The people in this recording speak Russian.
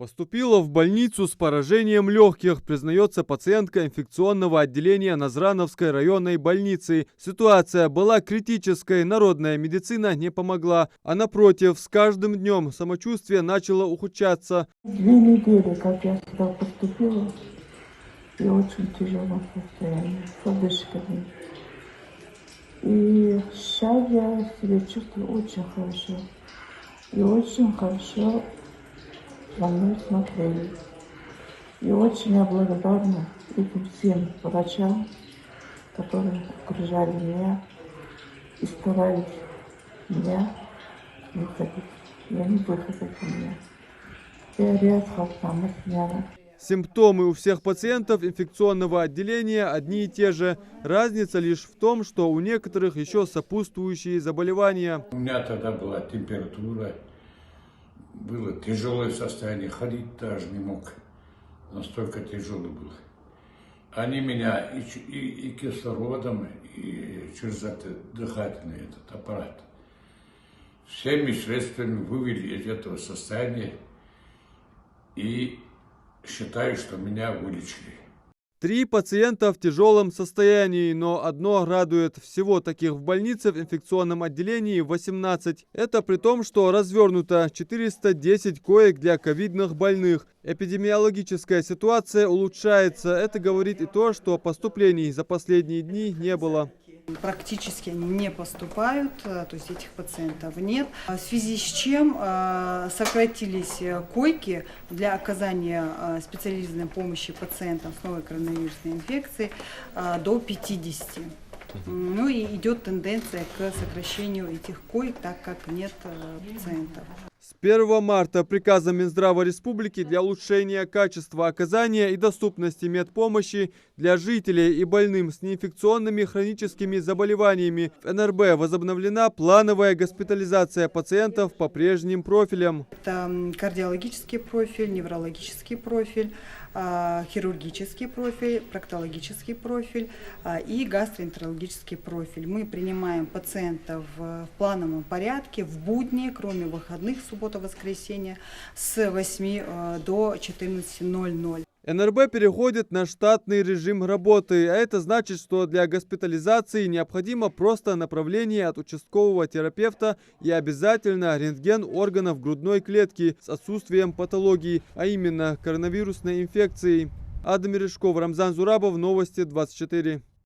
Поступила в больницу с поражением легких, признается пациентка инфекционного отделения Назрановской районной больницы. Ситуация была критической, народная медицина не помогла, а напротив, с каждым днем самочувствие начало ухудшаться. 2 недели, как я сюда поступила, и очень тяжелом состоянии, с одышками. И сейчас я себя чувствую очень хорошо. И очень хорошо за мной смотрели. И очень я благодарна этим всем врачам, которые окружали меня и старались меня выходить. Я не выходить у меня. Я сама сняла. Симптомы у всех пациентов инфекционного отделения одни и те же. Разница лишь в том, что у некоторых еще сопутствующие заболевания. У меня тогда была температура, было тяжелое состояние, ходить даже не мог, настолько тяжелый был. Они меня и кислородом, и через дыхательный этот аппарат всеми средствами вывели из этого состояния, и считаю, что меня вылечили. 3 пациента в тяжелом состоянии, но одно радует: всего таких в больнице в инфекционном отделении 18. Это при том, что развернуто 410 коек для ковидных больных. Эпидемиологическая ситуация улучшается. Это говорит и то, что поступлений за последние дни не было. Практически они не поступают, то есть этих пациентов нет, в связи с чем сократились койки для оказания специализированной помощи пациентам с новой коронавирусной инфекцией до 50. Ну и идет тенденция к сокращению этих коек, так как нет пациентов. С 1 марта приказом Минздрава Республики для улучшения качества оказания и доступности медпомощи для жителей и больным с неинфекционными хроническими заболеваниями в НРБ возобновлена плановая госпитализация пациентов по прежним профилям. Это кардиологический профиль, неврологический профиль, хирургический профиль, проктологический профиль и гастроэнтерологический профиль. Мы принимаем пациентов в плановом порядке, в будни, кроме выходных, суббота, воскресенье, с 8 до 14:00. НРБ переходит на штатный режим работы, а это значит, что для госпитализации необходимо просто направление от участкового терапевта и обязательно рентген органов грудной клетки с отсутствием патологии, а именно коронавирусной инфекцией. Адам Мережков, Рамзан Зурабов, Новости 24.